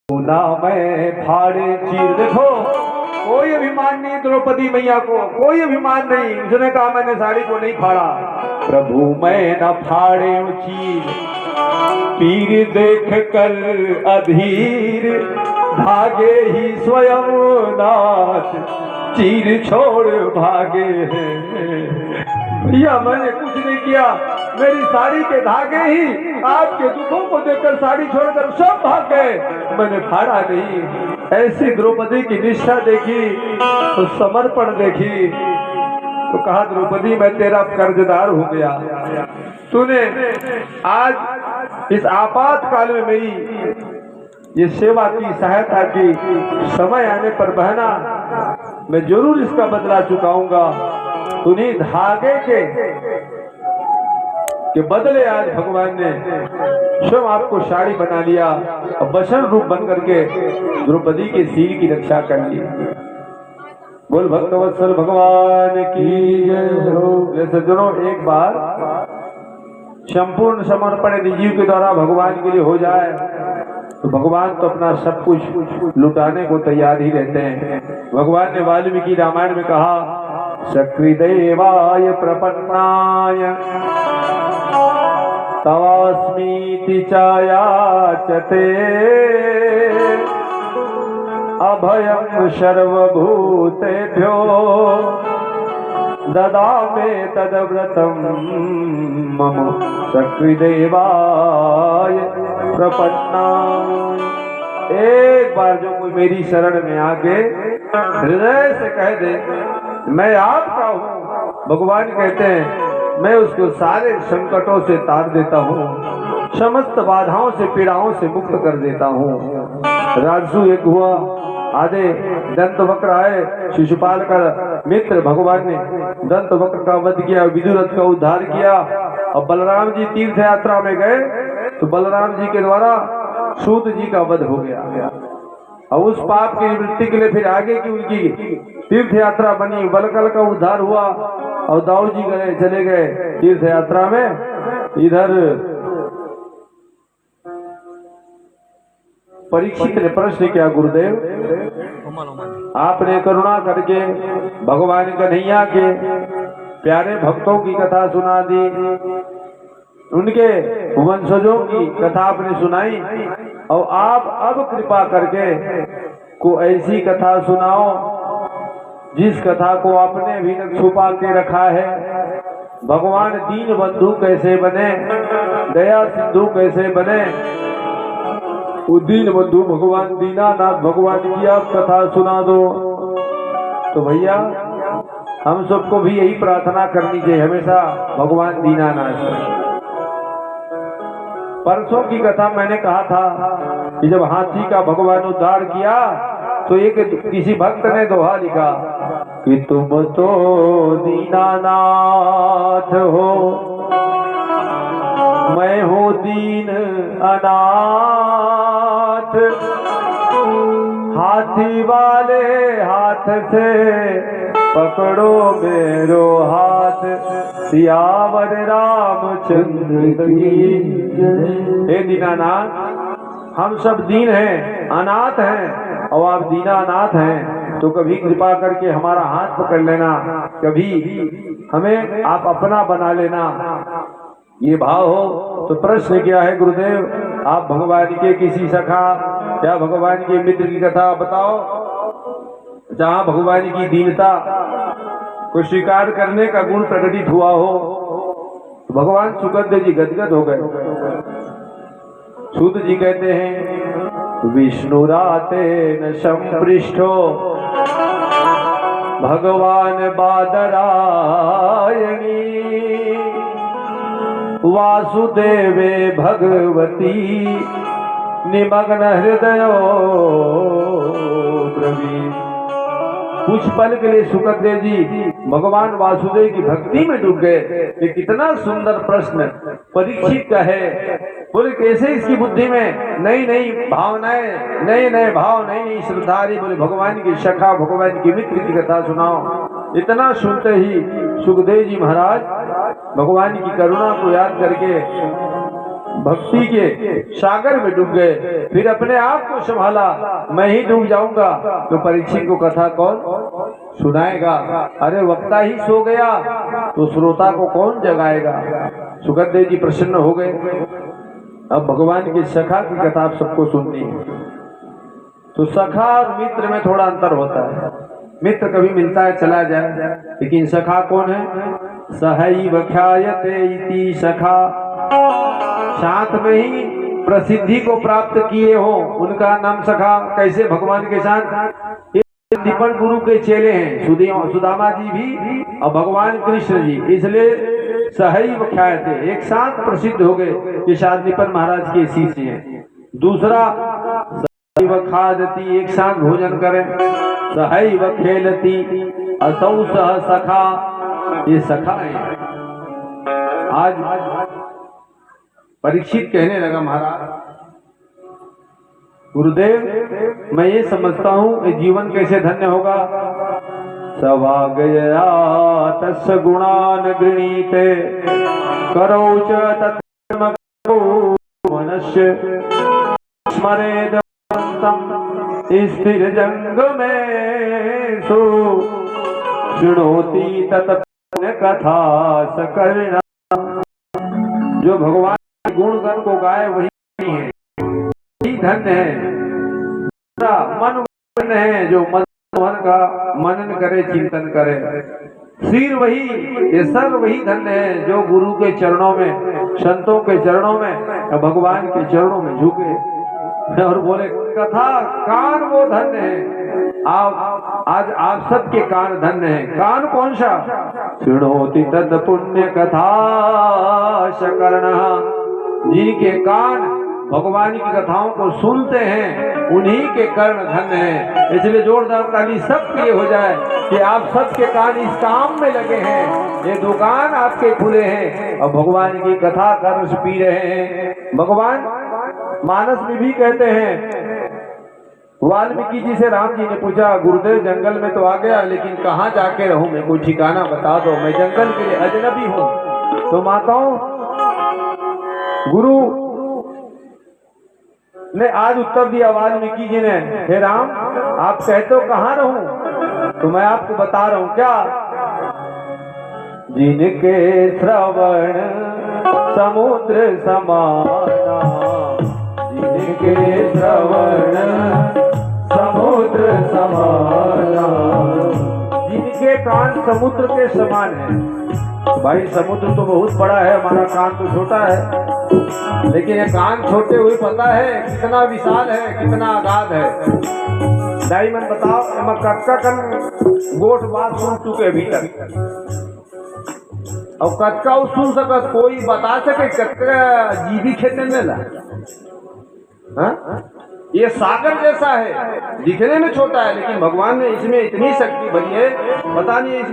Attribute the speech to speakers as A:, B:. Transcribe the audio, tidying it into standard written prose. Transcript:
A: ना मैं फाड़े चीर। देखो कोई अभिमान नहीं द्रौपदी मैया को, कोई अभिमान नहीं। उसने कहा मैंने साड़ी को नहीं फाड़ा। प्रभु मैं न फाड़े चीर, पीर देख कर अधीर, भागे ही स्वयं नाथ, चीर छोड़ भागे हैं। भैया मैंने कुछ नहीं किया, मेरी साड़ी के धागे ही आपके दुखों को देखकर साड़ी छोड़कर सब भाग गए, मैंने फाड़ा नहीं। ऐसी द्रौपदी की निष्ठा देखी तो समर्पण देखी तो कहा द्रौपदी मैं तेरा कर्जदार हो गया। तूने आज इस आपातकाल में मेरी ये सेवा की, सहायता की, समय आने पर बहना मैं जरूर इसका बदला चुकाऊंगा। उन्हीं धागे के बदले आज भगवान ने स्वयं आपको साड़ी बना लिया और बसन रूप बन करके द्रौपदी के सिर की रक्षा कर ली। बोल भक्तवत्सल भगवान की जय हो। सज्जनों एक बार संपूर्ण समर्पण जीव के द्वारा भगवान के लिए हो जाए तो भगवान तो अपना सब कुछ लुटाने को तैयार ही रहते हैं। भगवान ने वाल्मीकि रामायण में कहा सकृदेवाय प्रपन्नाय तवास्मीति चायाचते, अभयं सर्वभूतेभ्यो ददामे तद्व्रतं मम सकृदेवाय प्रपन्नाय। एक बार जो कोई मेरी शरण में आके हृदय से कह दे मैं आपका हूँ, भगवान कहते हैं मैं उसको सारे संकटों से तार देता हूँ, समस्त बाधाओं से पीड़ाओं से मुक्त कर देता हूँ। राजसु एक हुआ, आधे दंत वक्र आए, शिशुपाल का मित्र भगवान ने दंत वक्र का वध किया, विदुरथ का उद्धार किया। और बलराम जी तीर्थ यात्रा में गए तो बलराम जी के द्वारा सूत जी का वध हो गया। और उस पाप की निवृत्ति के लिए फिर आगे की उनकी तीर्थ यात्रा बनी, बलकल का उद्धार हुआ और दाऊ जी गए, चले गए तीर्थ यात्रा में। इधर परीक्षित ने प्रश्न किया गुरुदेव आपने करुणा करके भगवान कन्हैया के प्यारे भक्तों की कथा सुना दी, उनके वंशजों की कथा आपने सुनाई और आप अब कृपा करके को ऐसी कथा सुनाओ जिस कथा को आपने अभी तक छुपा के रखा है। भगवान दीन बंधु कैसे बने, दया सिंधु कैसे बने, दीन बंधु भगवान दीनानाथ भगवान की आप कथा सुना दो। तो भैया हम सबको भी यही प्रार्थना करनी चाहिए हमेशा, भगवान दीनानाथ। परसों की कथा मैंने कहा था कि जब हाथी का भगवान उद्धार किया तो एक किसी भक्त ने दोहा लिखा कि तुम तो दीनानाथ हो, मैं हूँ दीन अनाथ, हाथी वाले हाथ से पकड़ो मेरो हाथ, सियावर रामचंद्र की। हे दीनानाथ हम सब दीन हैं, अनाथ हैं और आप दीनानाथ हैं, तो कभी कृपा करके हमारा हाथ पकड़ लेना, कभी हमें आप अपना बना लेना, ये भाव हो। तो प्रश्न क्या है गुरुदेव आप भगवान के किसी सखा या भगवान के मित्र की कथा बताओ जहाँ भगवान की दीनता को स्वीकार करने का गुण प्रकटित हुआ हो। तो भगवान सुखदेव जी गदगद हो गए। सूत जी कहते हैं विष्णु राते न संपृष्टो भगवान बादरायणी, वासुदेवे भगवती निमग्न हृदयो ब्रवीत। कुछ पल के लिए सुखदेव जी भगवान वासुदेव की भक्ति में डूब गए। ये कितना सुंदर प्रश्न परीक्षित का है। बोले कैसे इसकी बुद्धि में नई नई भावनाएं, नए नए भाव, नई नई श्रद्धा। बोले भगवान की सखा, भगवान की मित्र की कथा सुनाओ। इतना सुनते ही सुखदेव जी महाराज भगवान की करुणा को याद करके भक्ति के सागर में डूब गए, फिर अपने आप को संभाला, मैं ही डूब जाऊंगा तो परीक्षित को कथा कौन सुनाएगा? अरे वक्ता ही सो गया तो श्रोता को कौन जगाएगा? सुखदेव जी प्रसन्न हो गए। अब भगवान की सखा की कथा आप सबको सुननी है। तो सखा और मित्र में थोड़ा अंतर होता है। मित्र कभी मिलता है चला जाए, लेकिन सखा कौन है? सहैव ख्यायते इति सखा, साथ में ही प्रसिद्धि को प्राप्त किए हो उनका नाम सखा। कैसे? भगवान के साथ दीपन गुरु के चेले हैं, सुदामा जी भी और भगवान कृष्ण जी, इसलिए सहैव ख्यायते, एक साथ प्रसिद्ध हो गए कि शादीपन महाराज के शिष्य हैं। दूसरा सहैव खादति, एक साथ भोजन करें। सहैव खेलती असौ सह सखा, ये सखा है। आज परीक्षित कहने लगा, महाराज गुरुदेव मैं ये समझता हूँ जीवन कैसे धन्य होगा। सवा गया तस् गुणान गृणीते करौ च तत्मको मनुष्य स्मरेद स्थिर जंग में सु शृणोति तत् कथा सकर्ण। जो भगवान के गुणगण को गाए वही है, धन्य है। मन है जो मन का मनन करे, चिंतन करे। सिर वही, ये सर वही धन्य है जो गुरु के चरणों में, संतों के चरणों में, भगवान के चरणों में झुके और बोले कथा। कान वो धन्य है। आज आप सबके कान धन्य है। कान कौन सा? शृणोति तद पुण्य कथा शकर्ण, जिनके कान भगवान की कथाओं को सुनते हैं उन्हीं के कर्ण धन्य हैं। इसलिए जोरदार ताली सबके लिए हो जाए कि आप सबके कान इस काम में लगे हैं, ये दुकान आपके खुले हैं और भगवान की कथा का रस पी रहे हैं। भगवान मानस में भी कहते हैं, वाल्मीकि जी से राम जी ने पूछा, गुरुदेव जंगल में तो आ गया लेकिन कहाँ जाके रहूं, मैं कोई ठिकाना बता दो, मैं जंगल के लिए अजनबी हूँ। तो माताओं, गुरु ने आज उत्तर दिया वाल्मीकि जी ने, हे राम आप कहते हो कहाँ रहूं, तो मैं आपको बता रहा हूं। क्या? जिनके श्रवण समुद्र समाना, जिनके श्रवण समुद्र समाना, जिनके कान समुद्र के समान है। भाई समुद्र तो बहुत बड़ा है, हमारा कान तो छोटा है, लेकिन ये कान छोटे हुए पता है कितना विशाल है, कितना आगाध है। डायमंड बताओ, कक्का कन गोठ बात सुन चुके अभी तक, और कक्का सुन सकत कोई बता सके कक्का जीवी खेलने में ला? ये सागर जैसा है, दिखने में छोटा है, लेकिन भगवान ने इसमें इतनी शक्ति भरी है, पता नहीं इसमें